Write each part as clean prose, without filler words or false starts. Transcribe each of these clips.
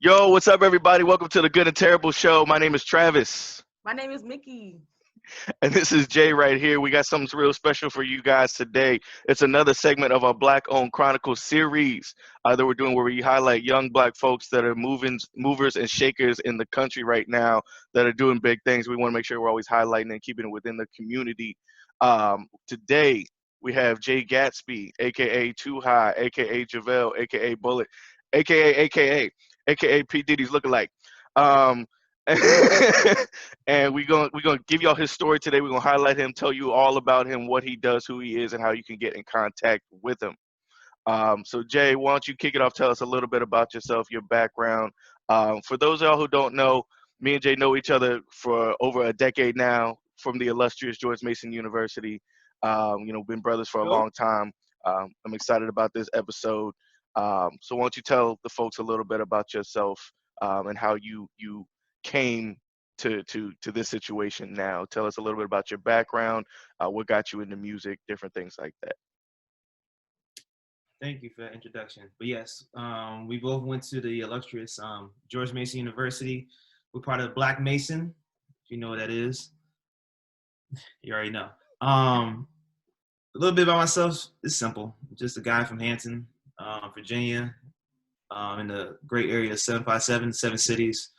Yo, what's up, everybody? Welcome to the Good and Terrible Show. My name is Travis, My name is Mickey. and this is Jay right here. We got something real special for you guys today. It's another segment of our Black-owned Chronicles series that we're doing where we highlight young Black folks that are movers and shakers in the country right now that are doing big things. We want to make sure we're always highlighting and keeping it within the community. Today, we have Jay Gatsby, aka Too High, aka Javelle, aka Bullet, aka P Diddy's lookalike. Um, and we're gonna give y'all his story today. We're gonna highlight him, tell you all about him, what he does, who he is, and how you can get in contact with him. So Jay, why don't you kick it off? Tell us a little bit about yourself, your background. For those of y'all who don't know, me and Jay know each other for over a decade now from the illustrious George Mason University. Been brothers for a Yo. long time. I'm excited about this episode. So why don't you tell the folks a little bit about yourself and how you came to this situation now. Tell us a little bit about your background, what got you into music, different things like that. Thank you for that introduction. But yes, we both went to the illustrious George Mason University. We're part of Black Mason, if you know what that is. You already know. A little bit about myself. It's simple. Just a guy from Hampton, Virginia, in the great area of 757, 7 cities.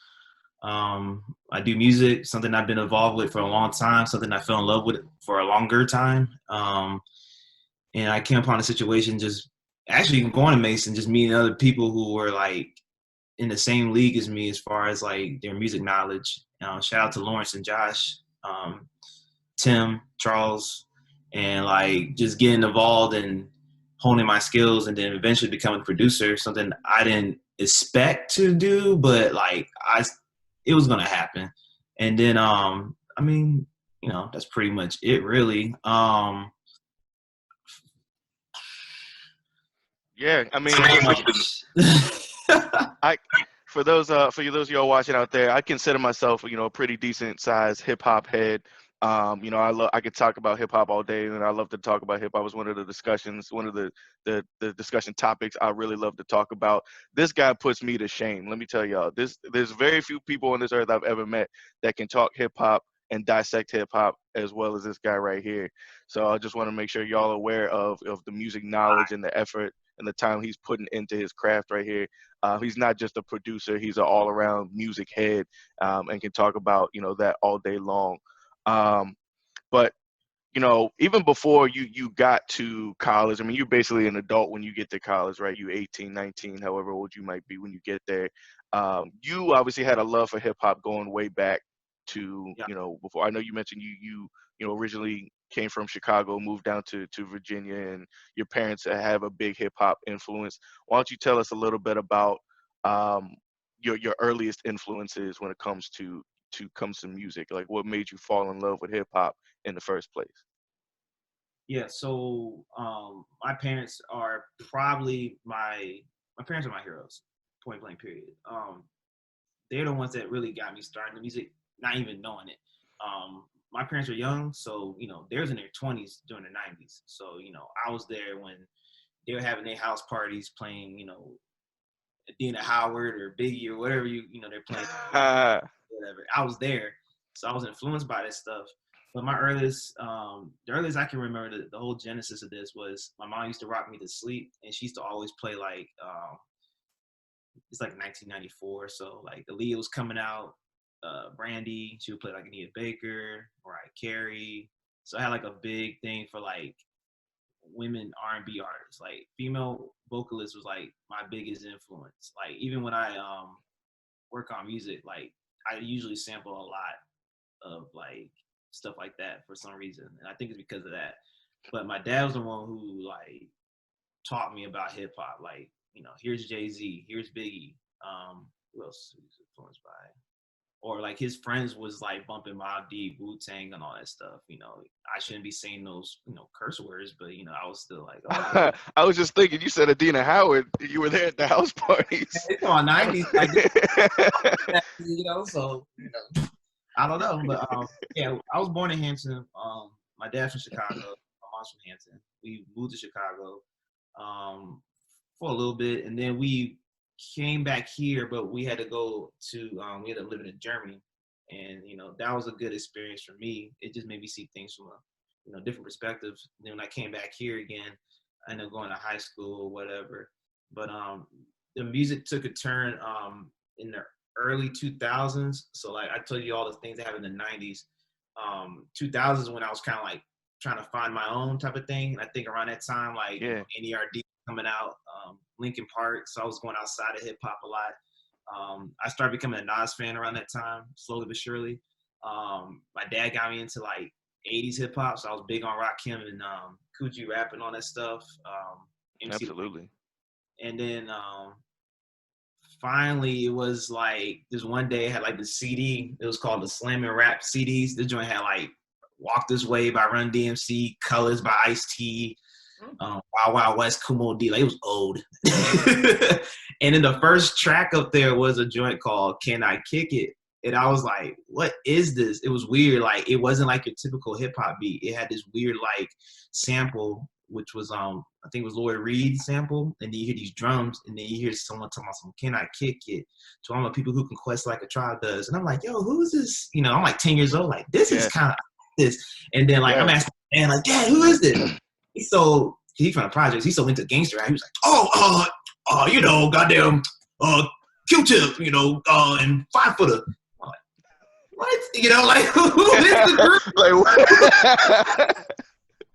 I do music, something I've been involved with for a long time, something I fell in love with for a longer time. And I came upon a situation just actually going to Mason, just meeting other people who were like in the same league as me as far as like their music knowledge. Shout out to Lawrence and Josh, Tim, Charles, and like just getting involved and honing my skills and then eventually becoming a producer, something I didn't expect to do, but like it was gonna happen. And then that's pretty much it really. Yeah, I mean, I for those of y'all watching out there, I consider myself, a pretty decent sized hip hop head. I could talk about hip hop all day, and I love to talk about hip hop. Was one of the discussions, one of the discussion topics I really love to talk about. This guy puts me to shame. Let me tell y'all, there's very few people on this earth I've ever met that can talk hip hop and dissect hip hop as well as this guy right here. So I just want to make sure y'all are aware of the music knowledge and the effort and the time he's putting into his craft right here. He's not just a producer; he's an all-around music head, and can talk about that all day long. Um, but even before you got to college, I mean, you're basically an adult when you get to college, right? You 18, 19, however old you might be when you get there. You obviously had a love for hip hop going way back to, Yeah. before. I know you mentioned you originally came from Chicago, moved down to Virginia, and your parents have a big hip hop influence. Why don't you tell us a little bit about um, your earliest influences when it comes to music? Like, what made you fall in love with hip hop in the first place? Yeah, so my parents are probably my parents are my heroes, point blank period. They're the ones that really got me starting the music, not even knowing it. My parents were young, so they was in their 20s during the 90s. So I was there when they were having their house parties playing, Dina Howard or Biggie or whatever they're playing, whatever. I was there, so I was influenced by this stuff. But my the earliest I can remember, the whole genesis of this was my mom used to rock me to sleep, and she used to always play like it's like 1994, so like Aaliyah was coming out, Brandy. She would play like Anita Baker, Mariah Carey. So I had like a big thing for like women R&B artists. Like female vocalists was like my biggest influence. Like even when I work on music, like I usually sample a lot of like stuff like that for some reason, and I think it's because of that. But my dad was the one who like taught me about hip hop. Like here's Jay-Z, here's Biggie. Who else was influenced by? Or like his friends was like bumping Mobb Deep, Wu-Tang, and all that stuff. I shouldn't be saying those curse words, but I was still like, oh. I was just thinking, you said Adina Howard. You were there at the house parties. It's on 90s, like so I don't know, but yeah, I was born in Hampton. My dad's from Chicago, my mom's from Hampton. We moved to Chicago for a little bit, and then we came back here, but we had to go to we had to live in Germany, and that was a good experience for me. It just made me see things from a different perspective. Then when I came back here again, I ended up going to high school or whatever. But the music took a turn in the early 2000s. So like I told you all the things that happened in the 90s. 2000s when I was kind of like trying to find my own type of thing. And I think around that time, like NERD coming out, Linkin Park. So I was going outside of hip hop a lot. I started becoming a Nas fan around that time, slowly but surely. My dad got me into like 80s hip hop, so I was big on Rakim and Coogee Rap and all that stuff. MC. Absolutely. And then finally, it was like this one day I had like the CD. It was called the Slam and Rap CDs. The joint had like Walk This Way by Run DMC, Colors by Ice-T, Wild Wild West, Kumo D. Like, it was old. And then the first track up there was a joint called Can I Kick It? And I was like, what is this? It was weird. Like, it wasn't like your typical hip hop beat. It had this weird like sample, which was I think it was Lloyd Reed sample, and then you hear these drums, and then you hear someone talking about some "Can I Kick It?" to all the people who can quest like a tribe does, and I'm like, yo, who's this? I'm like 10 years old, like this is kind of this, and then like I'm asking, man, like, Dad, who is this? He's from the projects. He's so into gangster rap. He was like, goddamn, Q-Tip, and 5 Footer. I'm like, what? Like who is the group? Like what?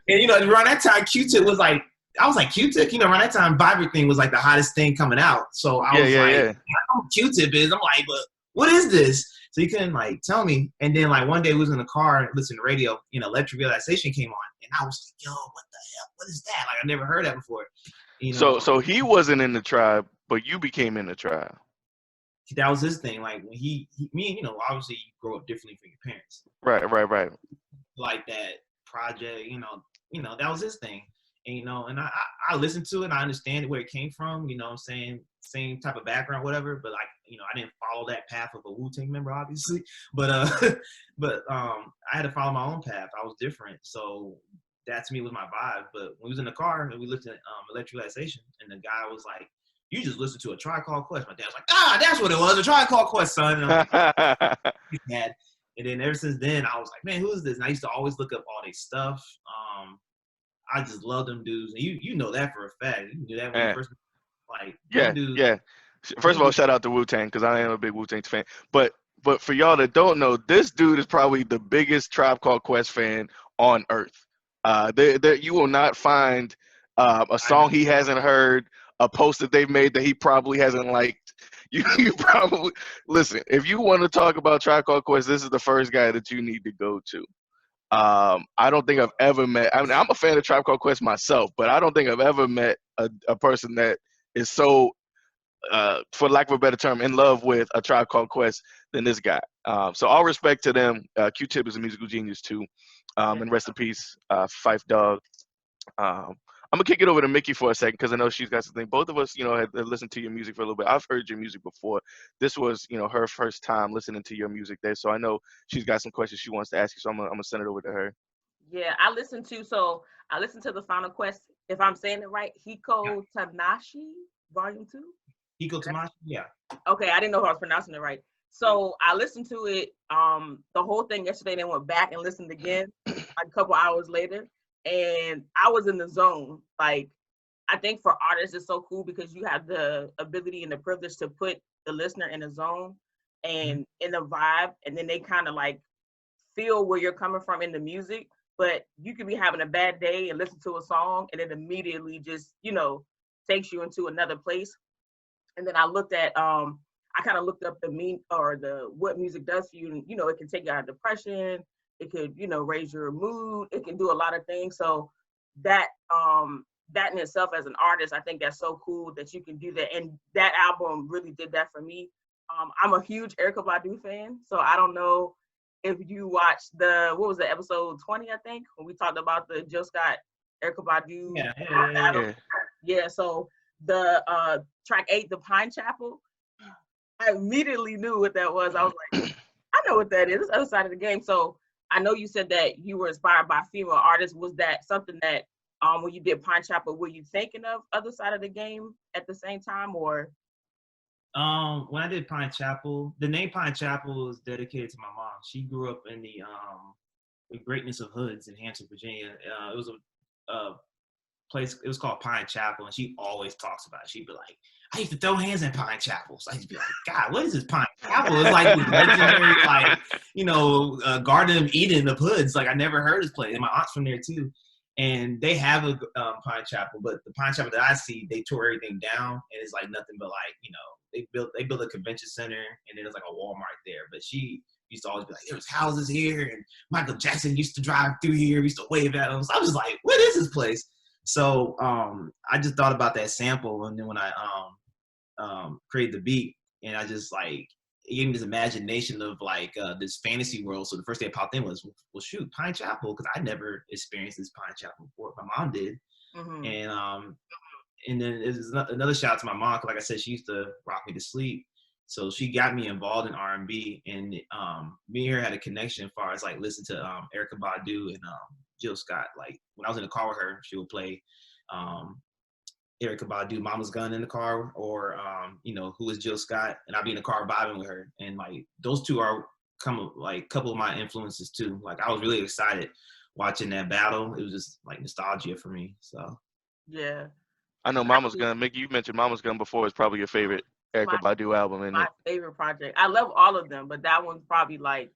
And around that time, Q-Tip was like, I was like, Q-Tip, around that time, Vibrant thing was like the hottest thing coming out. So I was like, I know who Q-Tip is. I'm like, but what is this? So he couldn't like tell me. And then like one day we was in the car listening to radio, Electric Realization came on, and I was like, yo, what the hell? What is that? Like I never heard that before. So he wasn't in the tribe, but you became in the tribe. That was his thing. Like when obviously you grow up differently from your parents. Right. Like that project, that was his thing. And, and I listened to it and I understand where it came from, I'm saying, same type of background, whatever, but like, I didn't follow that path of a Wu-Tang member, obviously, but I had to follow my own path. I was different. So that to me was my vibe. But when we was in the car and we listened to Electric Relaxation, and the guy was like, you just listened to a Tribe Called Quest. My dad was like, that's what it was, a Tribe Called Quest, son. And I'm like, Dad. And then ever since then, I was like, man, who is this? And I used to always look up all their stuff. I just love them dudes. And you know that for a fact. You knew that when you first, like, dudes. Yeah. First of all, shout out to Wu-Tang, because I am a big Wu-Tang fan. But for y'all that don't know, this dude is probably the biggest Tribe Called Quest fan on earth. You will not find a song he hasn't heard, a post that they've made that he probably hasn't liked. You probably listen. If you want to talk about Tribe Called Quest, this is the first guy that you need to go to. I don't think I've ever met. I mean, I'm a fan of Tribe Called Quest myself, but I don't think I've ever met a person that is so, for lack of a better term, in love with a Tribe Called Quest than this guy. So all respect to them. Q-Tip is a musical genius too. And rest in peace, Phife Dawg. I'm gonna kick it over to Mickey for a second because I know she's got something. Both of us, had listened to your music for a little bit. I've heard your music before. This was, her first time listening to your music there, so I know she's got some questions she wants to ask you. So I'm gonna send it over to her. Yeah, I listened to the Final Quest. If I'm saying it right, Hiko Tanashi Volume 2. Hiko Tanashi, yeah. Okay, I didn't know if I was pronouncing it right. So I listened to it, the whole thing yesterday, then went back and listened again a couple hours later. And I was in the zone. Like, I think for artists, it's so cool because you have the ability and the privilege to put the listener in a zone and in the vibe, and then they kind of like feel where you're coming from in the music. But you could be having a bad day and listen to a song, and it immediately just, takes you into another place. And then I looked at, I kind of looked up what music does for you, and it can take you out of depression. It could, raise your mood. It can do a lot of things. So that in itself as an artist, I think that's so cool that you can do that. And that album really did that for me. I'm a huge Erykah Badu fan. So I don't know if you watched what was the episode 20, I think, when we talked about the Jill Scott, Erykah Badu. Yeah. So the track 8, The Pine Chapel, I immediately knew what that was. I was like, I know what that is. It's the other side of the game. So I know you said that you were inspired by female artists. Was that something that when you did Pine Chapel, were you thinking of other side of the game at the same time, or? When I did Pine Chapel, the name Pine Chapel is dedicated to my mom. She grew up in the greatness of hoods in Hampton, Virginia. It was a place. It was called Pine Chapel, and she always talks about it. She'd be like, "I used to throw hands in Pine Chapel." So I used to be like, "God, what is this Pine Chapel?" It's like this legendary, like Garden of Eden of hoods. Like I never heard this place, and my aunt's from there too. And they have a Pine Chapel, but the Pine Chapel that I see, they tore everything down, and it's like nothing but like they built a convention center, and then there's like a Walmart there. But she used to always be like, "There was houses here, and Michael Jackson used to drive through here. We used to wave at him." So I was like, "What is this place?" So I just thought about that sample, and then when I created the beat, and I just like it gave me this imagination of like this fantasy world. So the first thing that popped in was, well, shoot, Pine Chapel, because I never experienced this Pine Chapel before. My mom did, Mm-hmm. and then there's another shout out to my mom, because like I said, she used to rock me to sleep. So she got me involved in R&B, and me and her had a connection as far as like listen to Erykah Badu and Jill Scott. Like when I was in the car with her, she would play Erykah Badu, Mama's Gun in the car, or Who is Jill Scott, and I'd be in the car vibing with her, and like those two are a couple of my influences too. Like I was really excited watching that battle. It was just like nostalgia for me. So Yeah. I know Mama's Gun. Mickey, you mentioned Mama's Gun before. Is probably your favorite My, Erykah Badu album, isn't my it? favorite project. I love all of them, but that one's probably like,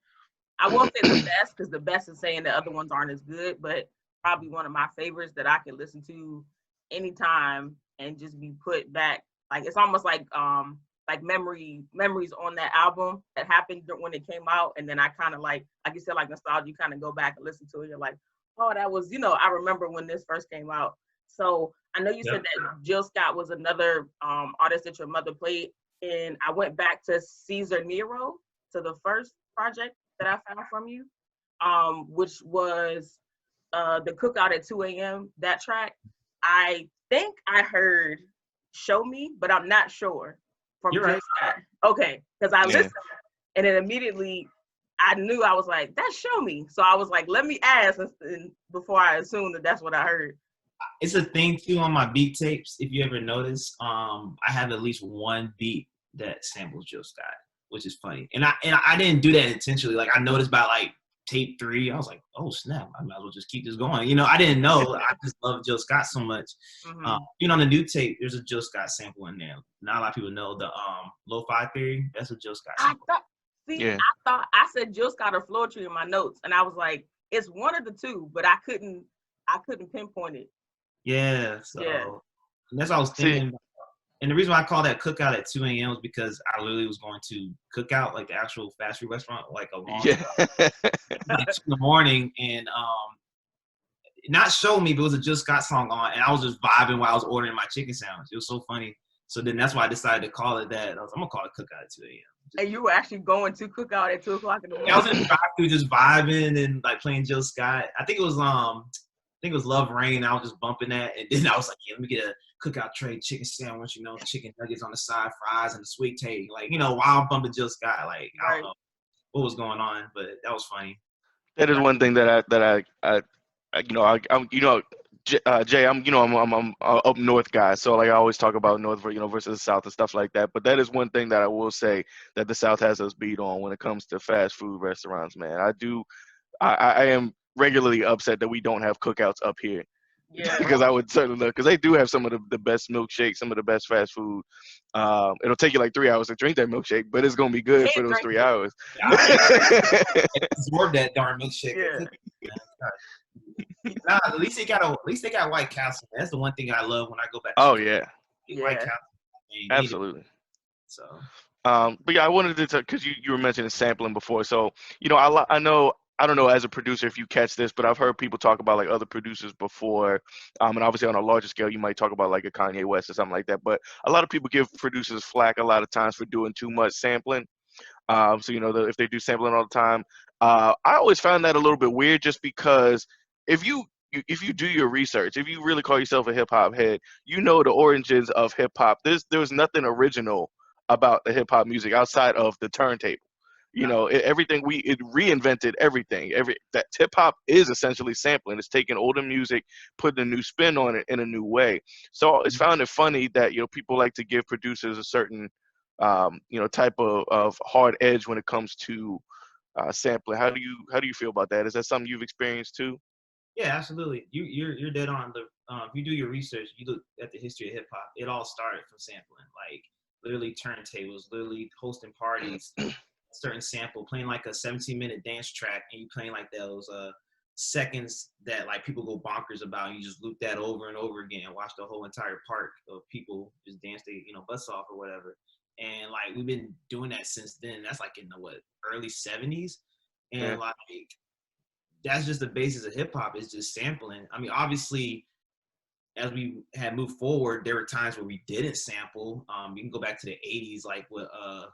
I won't say the best, because the best is saying the other ones aren't as good, but probably one of my favorites that I can listen to anytime and just be put back. Like it's almost like memories on that album that happened when it came out, and then I kind of like you said, like nostalgia. You kind of go back and listen to it. You're like, oh, that was I remember when this first came out. So I know you said that Jill Scott was another artist that your mother played, and I went back to Caesar Nero, to the first project that I found from you, which was the Cookout at 2 a.m. That track. I think I heard "Show Me," but I'm not sure. From You're Jill right. Scott. Okay, because I Yeah. listened, and then immediately I knew, I was like, "That's Show Me." So I was like, "Let me ask," and before I assumed that that's what I heard. It's a thing too on my beat tapes. If you ever notice, I have at least one beat that samples Jill Scott, which is funny. And I didn't do that intentionally. Like I noticed by like tape 3, I was like, oh snap, I might as well just keep this going. I didn't know. I just love Jill Scott so much. Mm-hmm. On the new tape, there's a Jill Scott sample in there. Not a lot of people know the Lo-Fi Theory. That's a Jill Scott sample. Yeah. I thought I said Jill Scott or Floor Tree in my notes, and I was like, it's one of the two, but I couldn't pinpoint it. Yeah, so Yeah. and that's what I was See, thinking. And the reason why I call that Cookout at 2 a.m. is because I literally was going to Cookout, like the actual fast food restaurant, like a long yeah. like 2 in the morning, and not Show Me, but it was a Jill Scott song on, and I was just vibing while I was ordering my chicken sandwich. It was so funny. So then that's why I decided to call it that. I'm gonna call it Cookout at 2 a.m. And you were actually going to Cookout at 2 o'clock in the morning. I was in the drive-thru just vibing and like playing Jill Scott. I think it was Love Rain. I was just bumping that, and then I was like, yeah, let me get a Cookout tray chicken sandwich, chicken nuggets on the side, fries, and a sweet tea. Like, while I'm bumping Jill Scott, like I don't know what was going on, but that was funny. That is one thing that Jay, I'm up north guy, so like I always talk about north, versus the south and stuff like that. But that is one thing that I will say that the south has us beat on when it comes to fast food restaurants, man. I am regularly upset that we don't have cookouts up here. Yeah. Because I would certainly look, because they do have some of the best milkshakes, some of the best fast food. It'll take you like 3 hours to drink that milkshake, but it's gonna be good for those 3 hours. Absorb that darn milkshake. Yeah. Nah, at least they got White Castle. That's the one thing I love when I go back. Oh yeah, White Castle. absolutely. So. But yeah, I wanted to because you were mentioning sampling before, so I know. I don't know as a producer if you catch this, but I've heard people talk about like other producers before, and obviously on a larger scale, you might talk about like a Kanye West or something like that. But a lot of people give producers flack a lot of times for doing too much sampling. So if they do sampling all the time, I always found that a little bit weird, just because if you do your research, if you really call yourself a hip hop head, the origins of hip hop. There's nothing original about the hip hop music outside of the turntable. Everything it reinvented everything. That hip hop is essentially sampling. It's taking older music, putting a new spin on it in a new way. So I always found it funny that people like to give producers a certain type of hard edge when it comes to sampling. How do you feel about that? Is that something you've experienced too? Yeah, absolutely. You're dead on. If you do your research, you look at the history of hip hop. It all started from sampling, like literally turntables, literally hosting parties, certain sample, playing like a 17-minute dance track, and you playing like those seconds that like people go bonkers about. And you just loop that over and over again, and watch the whole entire park of people just dance their butts off or whatever. And like we've been doing that since then. That's like in the early '70s, Yeah, and like that's just the basis of hip hop is just sampling. I mean, obviously, as we had moved forward, there were times where we didn't sample. You can go back to the '80s, like with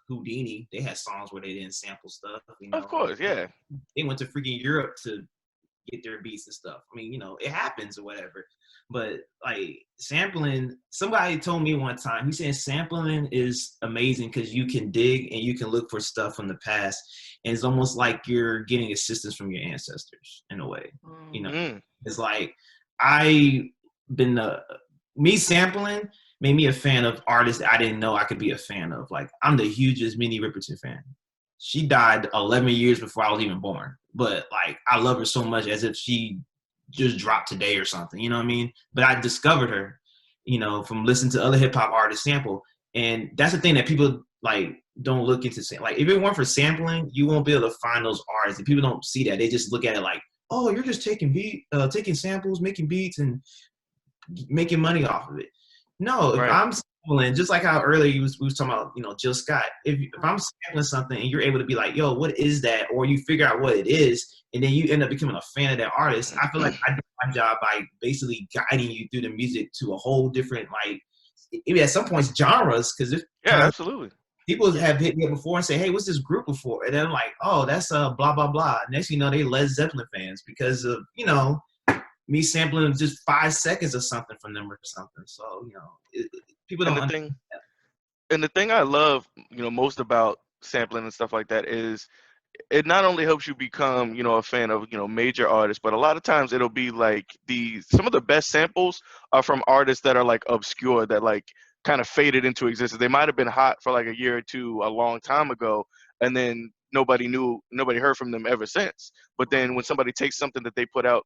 Houdini. They had songs where they didn't sample stuff. of course, yeah. They went to freaking Europe to get their beats and stuff. I mean, it happens or whatever. But like sampling, somebody told me one time, he said sampling is amazing because you can dig and you can look for stuff from the past. And it's almost like you're getting assistance from your ancestors in a way. Mm. It's like I been me sampling made me a fan of artists I didn't know I could be a fan of. Like I'm the hugest Minnie Riperton fan. She died 11 years before I was even born, but like I love her so much as if she just dropped today or something. You know what I mean? But I discovered her, from listening to other hip hop artists sample, and that's the thing that people like don't look into. Like if it weren't for sampling, you won't be able to find those artists, and people don't see that. They just look at it like, oh, you're just taking samples, making beats, and making money off of it. No, if Right. I'm sampling, just like how earlier we was talking about, Jill Scott. If I'm sampling something and you're able to be like, yo, what is that? Or you figure out what it is, and then you end up becoming a fan of that artist. I feel like I do my job by basically guiding you through the music to a whole different, like, maybe at some points genres, because there's Yeah, times absolutely. people have hit me up before and say, hey, what's this group before? And then I'm like, oh, that's blah, blah, blah. Next thing you know, they Led Zeppelin fans because of, me sampling just 5 seconds of something from them or something. So, people And don't the understand thing that. and the thing I love, most about sampling and stuff like that is it not only helps you become, a fan of, major artists, but a lot of times it'll be like some of the best samples are from artists that are like obscure, that like kind of faded into existence. They might have been hot for like a year or two a long time ago, and then nobody heard from them ever since. But then when somebody takes something that they put out,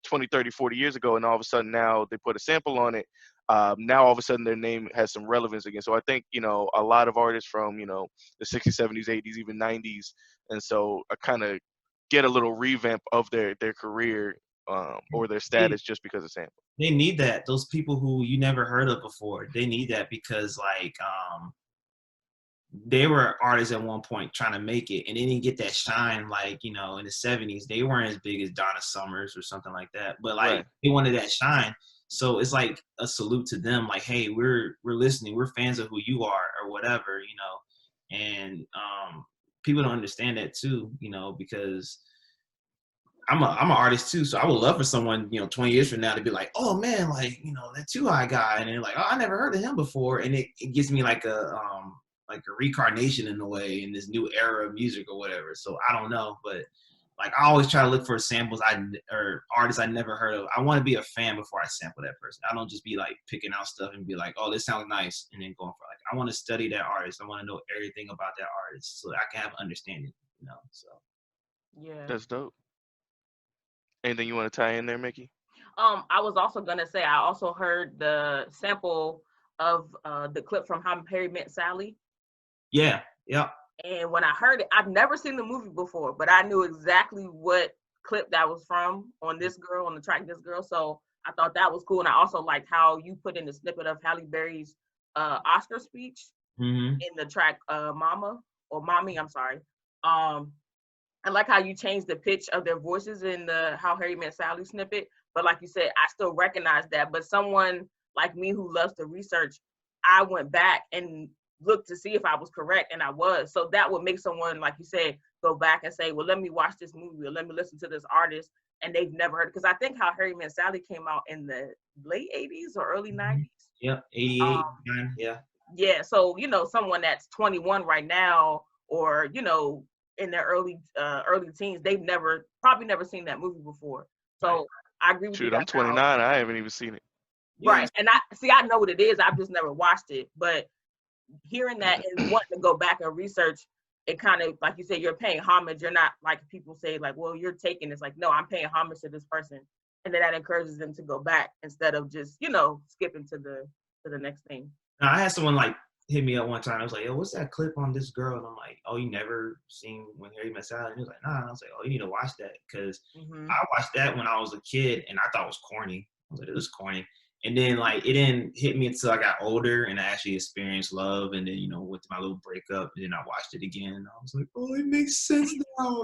20, 30, 40 years ago, and all of a sudden now they put a sample on it, now all of a sudden their name has some relevance again. So I think, a lot of artists from, the 60s, 70s, 80s, even 90s, and so I kind of get a little revamp of their career, or their They, status just because of sample. they need that. Those people who you never heard of before, they need that because, like, they were artists at one point trying to make it and they didn't get that shine like in the '70s. They weren't as big as Donna Summers or something like that, but like Right. they wanted that shine. So it's like a salute to them, like, hey, we're listening, we're fans of who you are or whatever. And people don't understand that too, because I'm an artist too, so I would love for someone 20 years from now to be like, oh man, like that Too High guy, and they're like, oh, I never heard of him before, and it gives me like a reincarnation in a way in this new era of music or whatever. So I don't know, but like I always try to look for samples or artists I never heard of. I want to be a fan before I sample that person. I don't just be like picking out stuff and be like, oh, this sounds nice, and then going for like I want to study that artist. I want to know everything about that artist so I can have understanding. So Yeah. That's dope. Anything you want to tie in there, Mickey? I was also gonna say I also heard the sample of the clip from How Harry Met Sally. yeah, yeah. And when I heard it, I've never seen the movie before, but I knew exactly what clip that was from on the track This Girl. So I thought that was cool. And I also liked how you put in the snippet of Halle Berry's Oscar speech Mm-hmm. in the track Mama or Mommy, I'm sorry. I like how you changed the pitch of their voices in the How Harry Met Sally snippet. But like you said, I still recognize that. But someone like me who loves to research, I went back and looked to see if I was correct, and I was. So that would make someone, like you said, go back and say, well, let me watch this movie or let me listen to this artist, and they've never heard it. Because I think How Harry Met Sally came out in the late 80s or early 90s. Yep, 88, Um, 9, yeah. yeah, so someone that's 21 right now, or in their early teens, they've probably never seen that movie before. So Right. I agree with you Shoot, guys I'm 29. I haven't even seen it. Yeah. right. And I know what it is. I've just never watched it. But hearing that and wanting to go back and research, it kind of, like you said, you're paying homage. You're not, like people say, like, well, you're taking this. Like, no, I'm paying homage to this person, and then that encourages them to go back instead of just, skipping to the next thing. Now, I had someone like hit me up one time. I was like, "Yo, what's that clip on this girl?" And I'm like, "Oh, you never seen When Harry Met Sally?" And he was like, "Nah." And I was like, "Oh, you need to watch that because I watched that when I was a kid and I thought it was corny. I was like, it was corny." And then like it didn't hit me until I got older and I actually experienced love. And then went to my little breakup. And then I watched it again and I was like, "Oh, it makes sense now."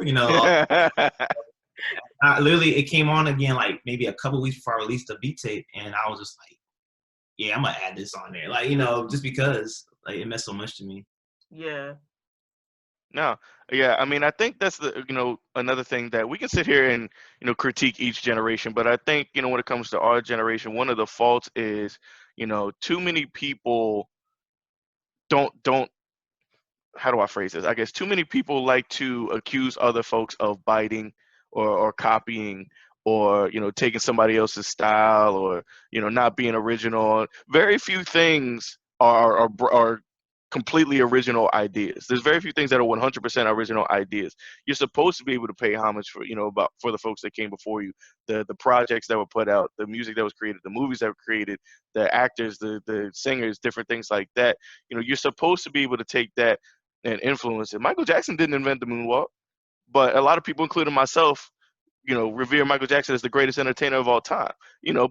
Literally, it came on again like maybe a couple weeks before I released the beat tape, and I was just like, yeah, I'm gonna add this on there, like just because like it meant so much to me. Yeah. No, yeah, I mean, I think that's another thing that we can sit here and, critique each generation, but I think, when it comes to our generation, one of the faults is, too many people don't, how do I phrase this? I guess too many people like to accuse other folks of biting or copying or, taking somebody else's style or, not being original. Very few things are completely original ideas. There's very few things that are 100% original ideas. You're supposed to be able to pay homage for, for the folks that came before you, the projects that were put out, the music that was created, the movies that were created, the actors, the singers, different things like that. You're supposed to be able to take that and influence it. Michael Jackson didn't invent the moonwalk, but a lot of people, including myself, revere Michael Jackson as the greatest entertainer of all time.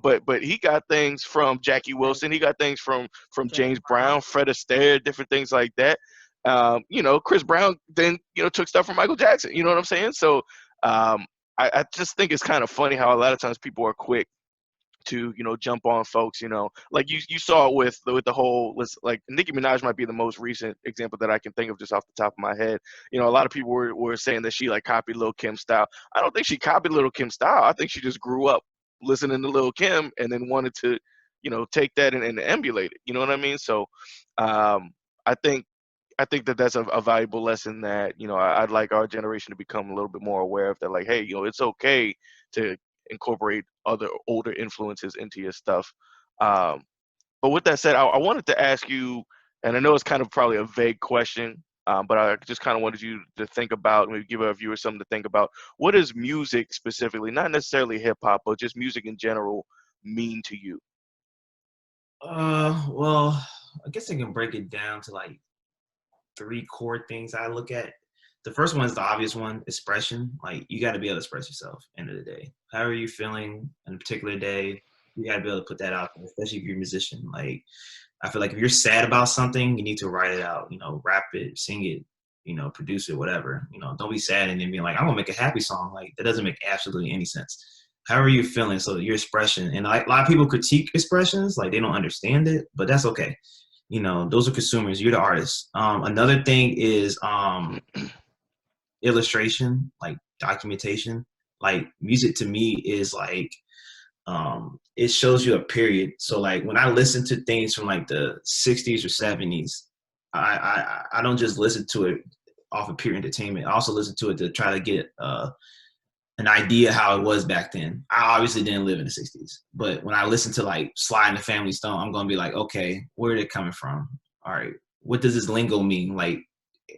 But he got things from Jackie Wilson, he got things from James Brown, Fred Astaire, different things like that. Chris Brown then took stuff from Michael Jackson. You know what I'm saying? So I just think it's kind of funny how a lot of times people are quick to jump on folks, like you saw it with the whole list. Like Nicki Minaj might be the most recent example that I can think of just off the top of my head. A lot of people were saying that she like copied Lil Kim's style. I don't think she copied Lil Kim's style. I think she just grew up listening to Lil Kim and then wanted to take that and emulate it. You know what I mean? So I think that that's a valuable lesson that I'd like our generation to become a little bit more aware of, that like, hey, it's okay to incorporate other older influences into your stuff. But with that said, I wanted to ask you, and I know it's kind of probably a vague question, but I just kind of wanted you to think about, maybe give our viewers something to think about. What does music specifically, not necessarily hip hop, but just music in general, mean to you? Well, I guess I can break it down to like 3 core things I look at. The first one is the obvious one, expression. Like you got to be able to express yourself. End of the day, how are you feeling in a particular day? You got to be able to put that out there, especially if you're a musician. Like I feel like if you're sad about something, you need to write it out. Rap it, sing it, produce it, whatever. Don't be sad and then be like, I'm gonna make a happy song. Like that doesn't make absolutely any sense. How are you feeling? So your expression, and like a lot of people critique expressions, like they don't understand it, but that's okay. Those are consumers. You're the artist. Another thing is illustration, like documentation. Like music to me is like it shows you a period. So like when I listen to things from like the 60s or 70s, I don't just listen to it off of pure entertainment. I also listen to it to try to get an idea how it was back then. I obviously didn't live in the 60s, but when I listen to like Sly and the Family Stone, I'm gonna be like, okay, where are they coming from? All right, what does this lingo mean? Like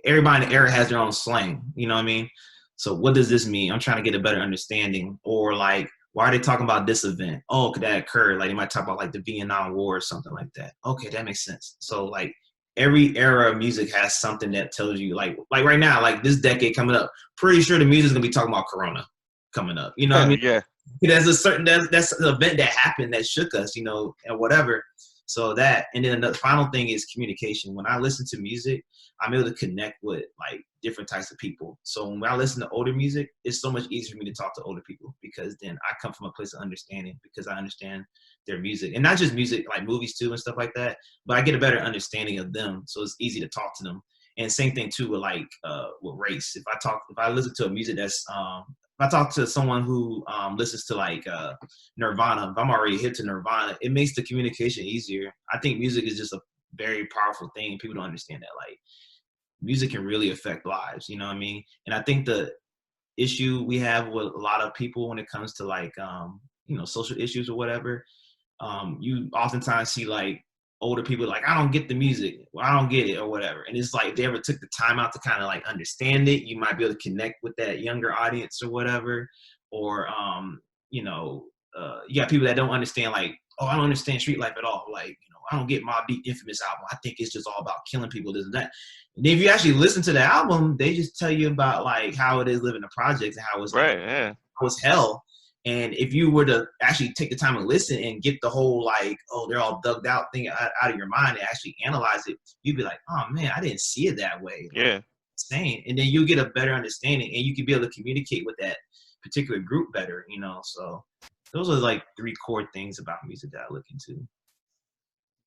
everybody in the era has their own slang, you know what I mean? So what does this mean? I'm trying to get a better understanding. Or like, why are they talking about this event? Oh, could that occur? Like they might talk about like the Vietnam War or something like that. Okay, that makes sense. So like every era of music has something that tells you like right now, like this decade coming up, pretty sure the music's gonna be talking about Corona coming up. You know what I mean? Yeah. There's a certain that's an event that happened that shook us, and whatever. So that, and then the final thing is communication. When I listen to music, I'm able to connect with like different types of people. So when I listen to older music, it's so much easier for me to talk to older people because then I come from a place of understanding because I understand their music, and not just music, like movies too and stuff like that. But I get a better understanding of them, so it's easy to talk to them. And same thing too with like with race. If I listen to a music that's if I talk to someone who listens to like Nirvana, if I'm already hip to Nirvana, it makes the communication easier. I think music is just a very powerful thing. People don't understand that. Like music can really affect lives, you know what I mean? And I think the issue we have with a lot of people when it comes to like, social issues or whatever, you oftentimes see like, older people like, I don't get the music, or I don't get it, or whatever. And it's like, if they ever took the time out to kind of like understand it, you might be able to connect with that younger audience or whatever. Or, you know, you got people that don't understand, like, oh, I don't understand street life at all. Like, you know, I don't get Mobb Deep Infamous album. I think it's just all about killing people, this and that. And if you actually listen to the album, they just tell you about like how it is living the projects and how it's Right. like, Yeah. how it's hell. And if you were to actually take the time to listen and get the whole like, oh, they're all thugged out thing out of your mind and actually analyze it, you'd be like, oh man, I didn't see it that way. Like, Yeah. insane. And then you get a better understanding, and you can be able to communicate with that particular group better, you know. So those are like 3 core things about music that I look into.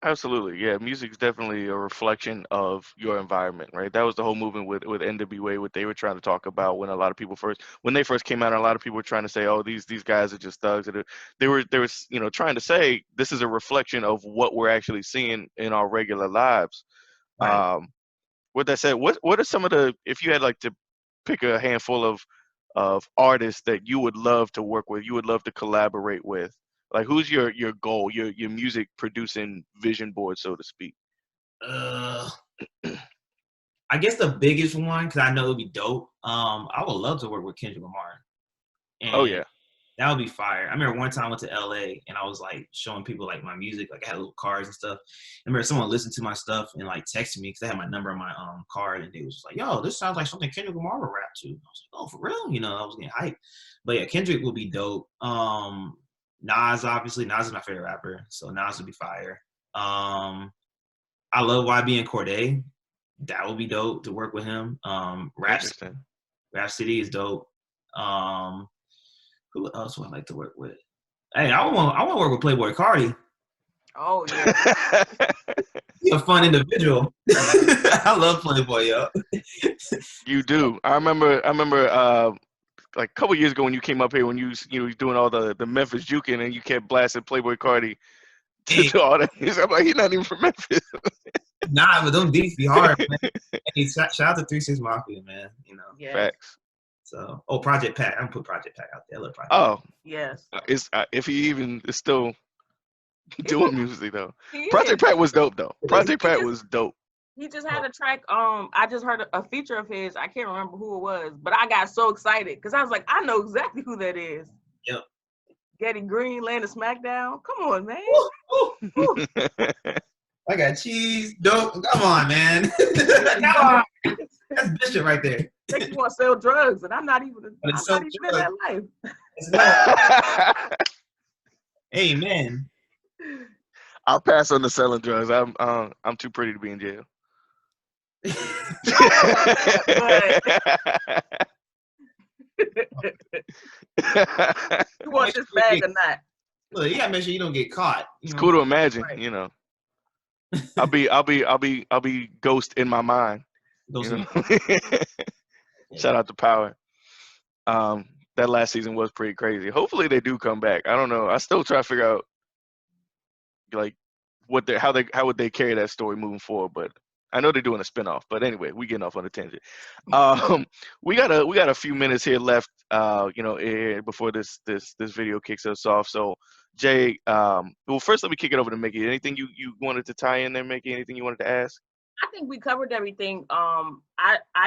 Absolutely, yeah. Music's definitely a reflection of your environment, right? That was the whole movement with NWA. What they were trying to talk about when a lot of people when they first came out, a lot of people were trying to say, "Oh, these guys are just thugs." And they were trying to say this is a reflection of what we're actually seeing in our regular lives. Right. With that said, what are some of if you had like to pick a handful of artists that you would love to work with, you would love to collaborate with? Like, who's your goal, your music producing vision board, so to speak? I guess the biggest one, because I know it'd be dope. I would love to work with Kendrick Lamar. Oh And yeah, that would be fire. I remember one time I went to LA and I was like showing people like my music, like I had little cards and stuff. I remember someone listened to my stuff and like texted me because they had my number on my card, and they was just like, "Yo, this sounds like something Kendrick Lamar would rap to." I was like, "Oh, for real?" You know, I was getting hyped. But yeah, Kendrick would be dope. Nas, obviously, Nas is my favorite rapper, so Nas would be fire. I love YB and Cordae. That would be dope to work with him. interesting. Rap City is dope. Who else would I like to work with? Hey, I want to work with Playboy Cardi. Oh yeah. He's a fun individual. I love Playboy, yo. You do. I remember like a couple years ago when you came up here, when you was doing all the Memphis juking, and you kept blasting Playboy Cardi Hey, to all that. I'm like, he's not even from Memphis. nah, but them beats be hard, man. Hey, shout out to 3 6 Mafia, man. You know. Yes. Facts. So, Project Pat. I'm gonna put Project Pat out there. I love Project. Oh, Yes. it's if he even is still doing music though. He Project is. Pat was dope though. Project He Pat just was dope. he just had a track. I just heard a feature of his. I can't remember who it was, but I got so excited because I was like, I know exactly who that is. Yep. Getty Green, Land of SmackDown. Come on, man. Woo, woo. I got cheese, dope. Come on, man. Come on. That's Bishop right there. Make you want to sell drugs, and I'm not even in that life. Amen. I'll pass on the selling drugs. I'm too pretty to be in jail. You want this bag or not? Well, you gotta make sure you don't get caught. It's cool to imagine, Right. you know. I'll be ghost in my mind. You know? Shout out to Power. That last season was pretty crazy. Hopefully they do come back. I don't know. I still try to figure out like how would they carry that story moving forward, but I know they're doing a spinoff. But anyway, we getting off on a tangent. We got a few minutes here left, before this video kicks us off. So Jay, well, first let me kick it over to Mickey. Anything you wanted to tie in there, Mickey? Anything you wanted to ask? I think we covered everything. I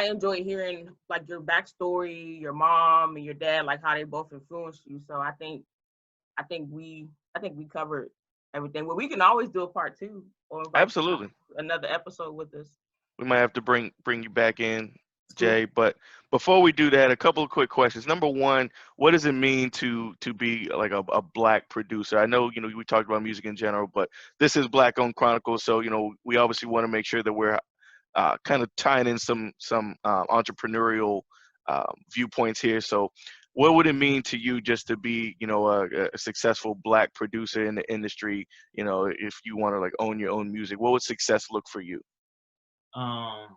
enjoy hearing like your backstory, your mom and your dad, like how they both influenced you. So I think we covered everything. Well, we can always do a part 2 or Absolutely another episode with us. We might have to bring you back in, Jay. But before we do that, a couple of quick questions. Number one, what does it mean to be like a Black producer? I know, we talked about music in general, but this is Black-owned Chronicles, so we obviously want to make sure that we're kind of tying in some entrepreneurial viewpoints here. So what would it mean to you just to be, a successful Black producer in the industry? If you want to like own your own music, what would success look for you? Man.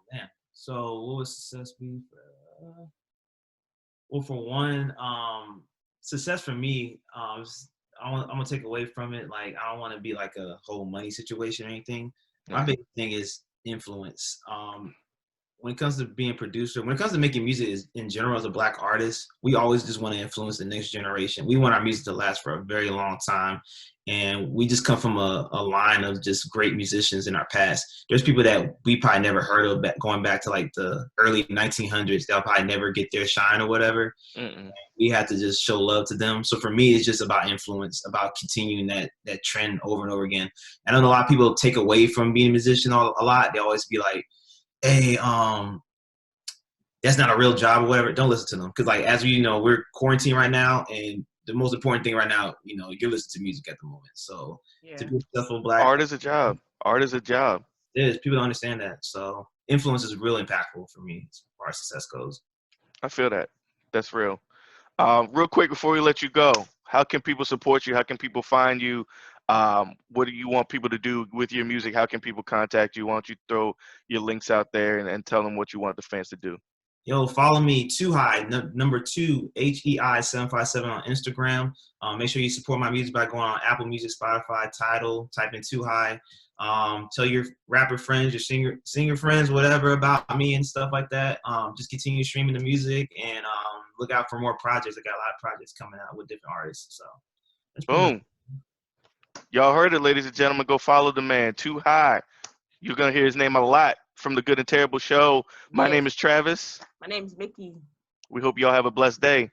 So what would success be? Well, for one, success for me, I'm gonna take away from it. Like, I don't want to be like a whole money situation or anything. My Right. big thing is influence. when it comes to being a producer, when it comes to making music in general as a Black artist, we always just want to influence the next generation. We want our music to last for a very long time. And we just come from a line of just great musicians in our past. There's people that we probably never heard of going back to like the early 1900s. They'll probably never get their shine or whatever. Mm-mm. We have to just show love to them. So for me, it's just about influence, about continuing that trend over and over again. I know a lot of people take away from being a musician a lot. They always be like, hey, that's not a real job or whatever. Don't listen to them. Because like, as you know, we're quarantined right now, and the most important thing right now, you're listening to music at the moment. So to be a successful Black Art is a job. Art is a job. people don't understand that. So influence is real impactful for me as far as success goes. I feel that. That's real. Real quick before we let you go, how can people support you? How can people find you? What do you want people to do with your music? How can people contact you? Why don't you throw your links out there and tell them what you want the fans to do? Yo, follow me, Too High, number 2, HEI757 on Instagram. Make sure you support my music by going on Apple Music, Spotify, Tidal, type in Too High. Tell your rapper friends, your singer friends, whatever about me and stuff like that. Just continue streaming the music and look out for more projects. I got a lot of projects coming out with different artists. So that's pretty much. Boom. Y'all heard it, ladies and gentlemen. Go follow the man, Too High. You're going to hear his name a lot from the Good and Terrible Show. My name is Travis. My name's Mickey. We hope y'all have a blessed day.